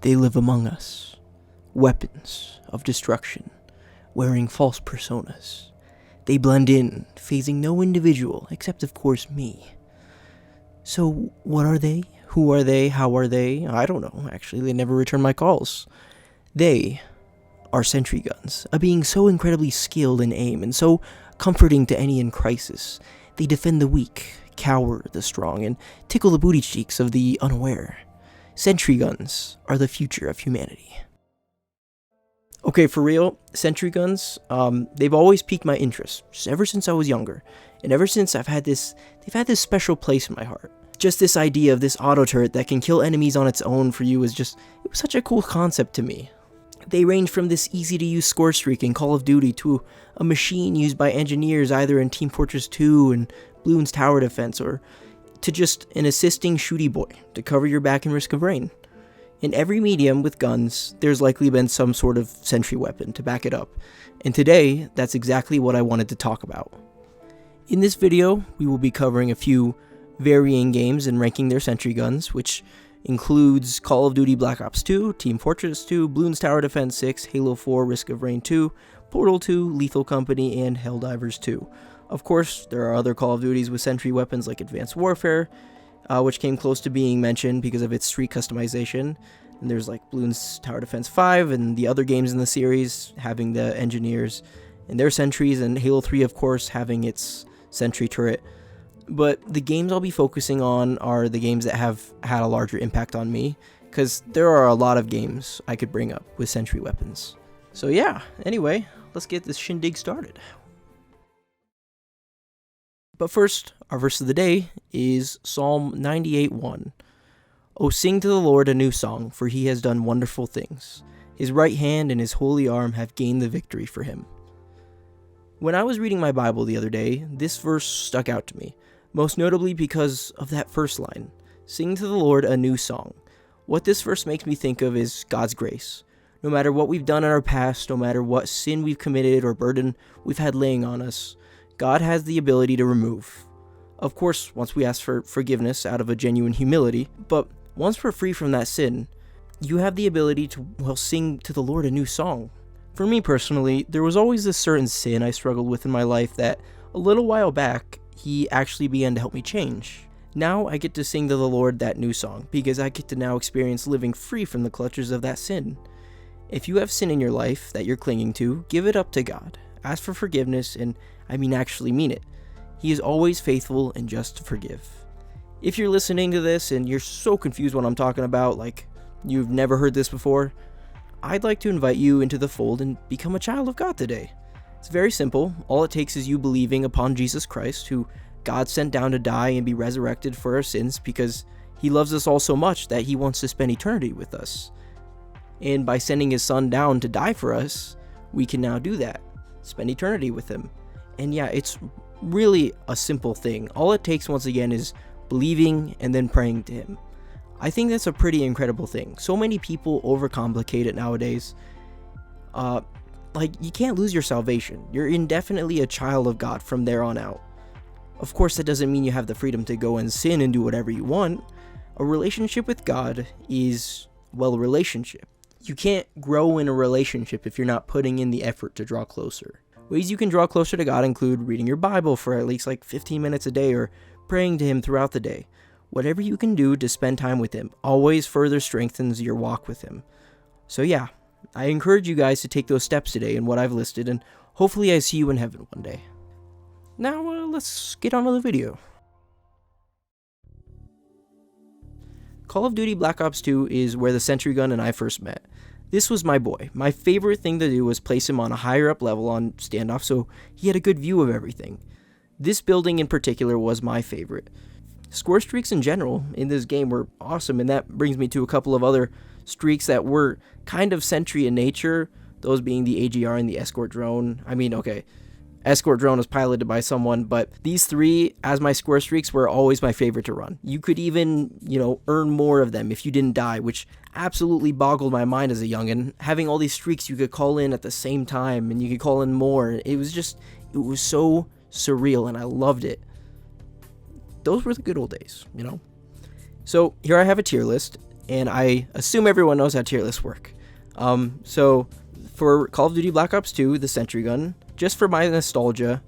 They live among us, weapons of destruction, wearing false personas. They blend in, phasing no individual, except of course me. So, what are they? Who are they? How are they? I don't know, actually, they never return my calls. They are sentry guns, a being so incredibly skilled in aim and so comforting to any in crisis. They defend the weak, cower the strong, and tickle the booty cheeks of the unaware. Sentry guns are the future of humanity. Okay, for real, sentry guns, they've always piqued my interest, just ever since I was younger. And ever since they've had this special place in my heart. Just this idea of this auto turret that can kill enemies on its own for you it was such a cool concept to me. They range from this easy to use score streak in Call of Duty to a machine used by engineers either in Team Fortress 2 and Bloons Tower Defense, or to just an assisting Shooty boy to cover your back in risk of rain. In every medium with guns, there's likely been some sort of sentry weapon to back it up, and today, that's exactly what I wanted to talk about. In this video, we will be covering a few varying games and ranking their sentry guns, which includes Call of Duty Black Ops 2, Team Fortress 2, Bloons Tower Defense 6, Halo 4, Risk of Rain 2, Portal 2, Lethal Company, and Helldivers 2. Of course, there are other Call of Duties with sentry weapons like Advanced Warfare, which came close to being mentioned because of its streak customization. And there's like Bloons Tower Defense 5 and the other games in the series having the engineers and their sentries, and Halo 3 of course having its sentry turret. But the games I'll be focusing on are the games that have had a larger impact on me, because there are a lot of games I could bring up with sentry weapons. So yeah, anyway, let's get this shindig started. But first, our verse of the day is Psalm 98:1. "O sing to the Lord a new song, for he has done wonderful things. His right hand and his holy arm have gained the victory for him." When I was reading my Bible the other day, this verse stuck out to me, most notably because of that first line, "Sing to the Lord a new song." What this verse makes me think of is God's grace. No matter what we've done in our past, no matter what sin we've committed or burden we've had laying on us, God has the ability to remove. Of course, once we ask for forgiveness out of a genuine humility, but once we're free from that sin, you have the ability to, sing to the Lord a new song. For me personally, there was always this certain sin I struggled with in my life that, a little while back, he actually began to help me change. Now I get to sing to the Lord that new song, because I get to now experience living free from the clutches of that sin. If you have sin in your life that you're clinging to, give it up to God. Ask for forgiveness, and actually mean it. He is always faithful and just to forgive. If you're listening to this and you're so confused what I'm talking about, like you've never heard this before, I'd like to invite you into the fold and become a child of God today. It's very simple. All it takes is you believing upon Jesus Christ, who God sent down to die and be resurrected for our sins because he loves us all so much that he wants to spend eternity with us. And by sending his son down to die for us, we can now do that. Spend eternity with him. And yeah, it's really a simple thing. All it takes, once again, is believing and then praying to him. I think that's a pretty incredible thing. So many people overcomplicate it nowadays. You can't lose your salvation. You're indefinitely a child of God from there on out. Of course, that doesn't mean you have the freedom to go and sin and do whatever you want. A relationship with God is, a relationship. You can't grow in a relationship if you're not putting in the effort to draw closer. Ways you can draw closer to God include reading your Bible for at least 15 minutes a day, or praying to him throughout the day. Whatever you can do to spend time with him always further strengthens your walk with him. So yeah, I encourage you guys to take those steps today in what I've listed, and hopefully I see you in heaven one day. Now let's get on to the video. Call of Duty Black Ops 2 is where the sentry gun and I first met. This was my boy. My favorite thing to do was place him on a higher up level on standoff so he had a good view of everything. This building in particular was my favorite. Score streaks in general in this game were awesome, and that brings me to a couple of other streaks that were kind of sentry in nature, those being the AGR and the escort drone. Escort drone was piloted by someone, but these three, as my score streaks, were always my favorite to run. You could even, earn more of them if you didn't die, which absolutely boggled my mind as a youngin'. Having all these streaks you could call in at the same time, and you could call in more. It was so surreal, and I loved it. Those were the good old days, So here I have a tier list. and I assume everyone knows how tier lists work. So for Call of Duty Black Ops 2, the Sentry gun, just for my nostalgia,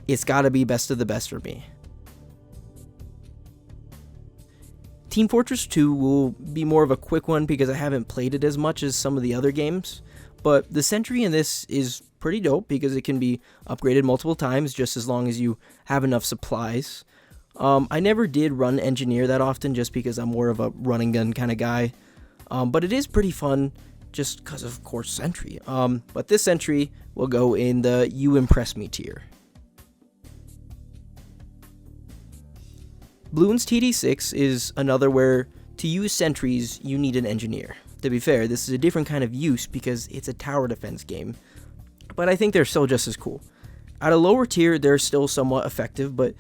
it's gotta be best of the best for me. Team Fortress 2 will be more of a quick one because I haven't played it as much as some of the other games, but the Sentry in this is pretty dope because it can be upgraded multiple times just as long as you have enough supplies. I never did run Engineer that often just because I'm more of a running gun kind of guy, but it is pretty fun just because of course Sentry. But this Sentry will go in the You Impress Me tier. Bloons TD6 is another where to use sentries you need an engineer. To be fair, this is a different kind of use because it's a tower defense game, but I think they're still just as cool. At a lower tier, they're still somewhat effective, but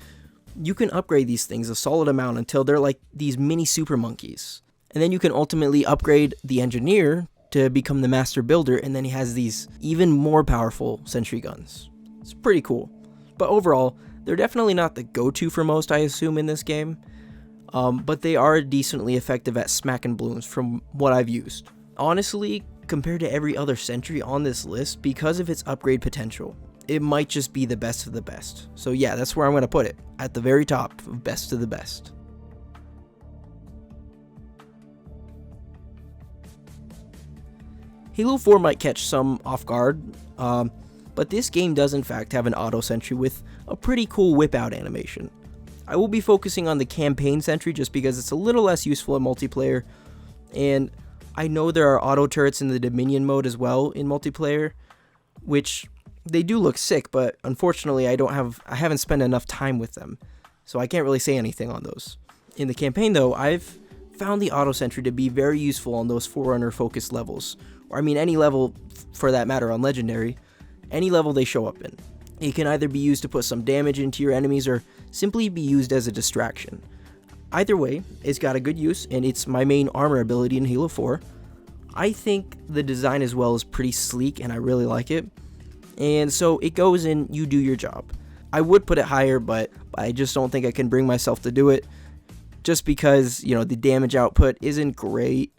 you can upgrade these things a solid amount until they're like these mini super monkeys. And then you can ultimately upgrade the engineer to become the master builder, and then he has these even more powerful sentry guns. It's pretty cool. But overall, they're definitely not the go-to for most, I assume, in this game, but they are decently effective at smacking balloons from what I've used. Honestly, compared to every other sentry on this list, because of its upgrade potential, it might just be the best of the best. So yeah, that's where I'm going to put it, at the very top of best of the best. Halo 4 might catch some off guard, but this game does in fact have an auto sentry with a pretty cool whip out animation. I will be focusing on the campaign sentry just because it's a little less useful in multiplayer, and I know there are auto turrets in the Dominion mode as well in multiplayer, which they do look sick, but unfortunately I haven't spent enough time with them, so I can't really say anything on those. In the campaign though, I've found the auto sentry to be very useful on those Forerunner focused levels, or I mean any level for that matter on Legendary. Any level they show up in. It can either be used to put some damage into your enemies or simply be used as a distraction. Either way, it's got a good use, and it's my main armor ability in Halo 4. I think the design as well is pretty sleek and I really like it. And so it goes in You Do Your Job. I would put it higher, but I just don't think I can bring myself to do it. Just because, you know, the damage output isn't great,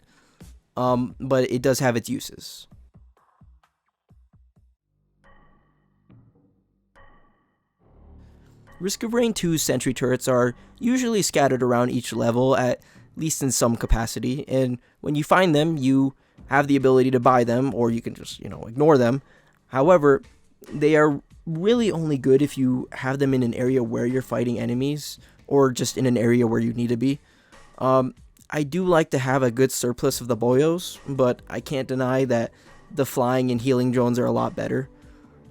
but it does have its uses. Risk of Rain 2's sentry turrets are usually scattered around each level, at least in some capacity, and when you find them, you have the ability to buy them, or you can just, ignore them. However, they are really only good if you have them in an area where you're fighting enemies, or just in an area where you need to be. I do like to have a good surplus of the boyos, but I can't deny that the flying and healing drones are a lot better.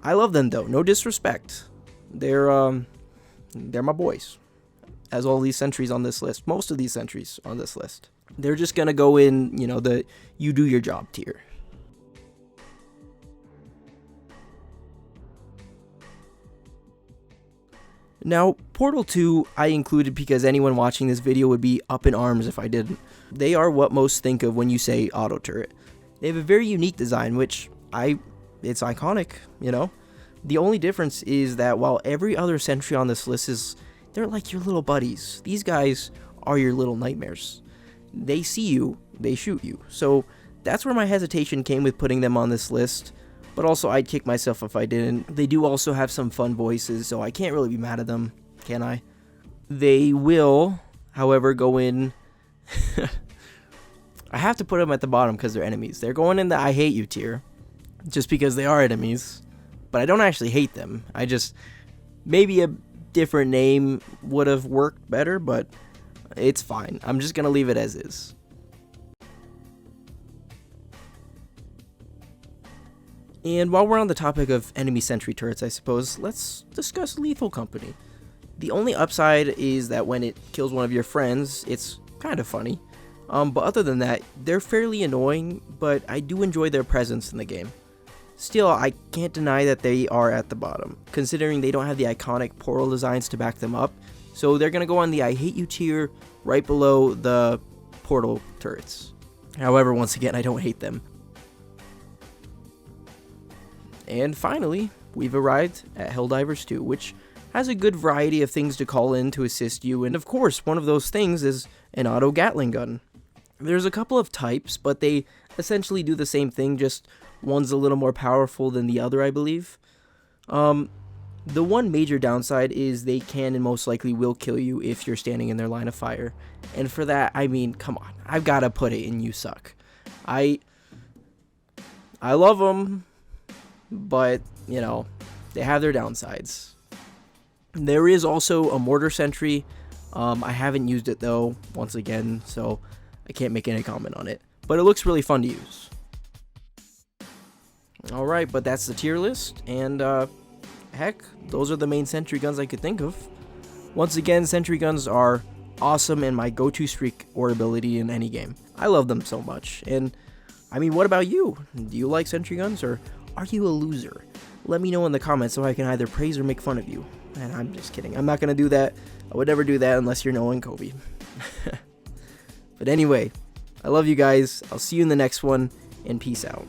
I love them though, no disrespect. They're my boys, as all these sentries on this list, most of these sentries on this list. They're just gonna go in, the You Do Your Job tier. Now, Portal 2 I included because anyone watching this video would be up in arms if I didn't. They are what most think of when you say auto turret. They have a very unique design, which it's iconic, The only difference is that while every other sentry on this list they're like your little buddies. These guys are your little nightmares. They see you, they shoot you. So that's where my hesitation came with putting them on this list, but also I'd kick myself if I didn't. They do also have some fun voices, so I can't really be mad at them, can I? They will, however, go in... I have to put them at the bottom because they're enemies. They're going in the I hate you tier, just because they are enemies. But I don't actually hate them. Maybe a different name would have worked better, but it's fine. I'm just going to leave it as is. And while we're on the topic of enemy sentry turrets, I suppose, let's discuss Lethal Company. The only upside is that when it kills one of your friends, it's kind of funny. But other than that, they're fairly annoying, but I do enjoy their presence in the game. Still, I can't deny that they are at the bottom, considering they don't have the iconic portal designs to back them up, so they're going to go on the I hate you tier right below the portal turrets. However, once again, I don't hate them. And finally, we've arrived at Helldivers 2, which has a good variety of things to call in to assist you, and of course, one of those things is an auto Gatling gun. There's a couple of types, but they essentially do the same thing, just one's a little more powerful than the other, I believe. The one major downside is they can and most likely will kill you if you're standing in their line of fire. And for that, I mean, come on. I've got to put it in you suck. I love them, but, you know, they have their downsides. There is also a mortar sentry. I haven't used it, though, once again, so I can't make any comment on it. But it looks really fun to use. Alright, but that's the tier list, and, heck, those are the main sentry guns I could think of. Once again, sentry guns are awesome and my go-to streak or ability in any game. I love them so much. And I mean, what about you? Do you like sentry guns, or are you a loser? Let me know in the comments so I can either praise or make fun of you. And I'm just kidding. I'm not gonna do that. I would never do that unless you're Noah and Kobe. But anyway, I love you guys. I'll see you in the next one, and peace out.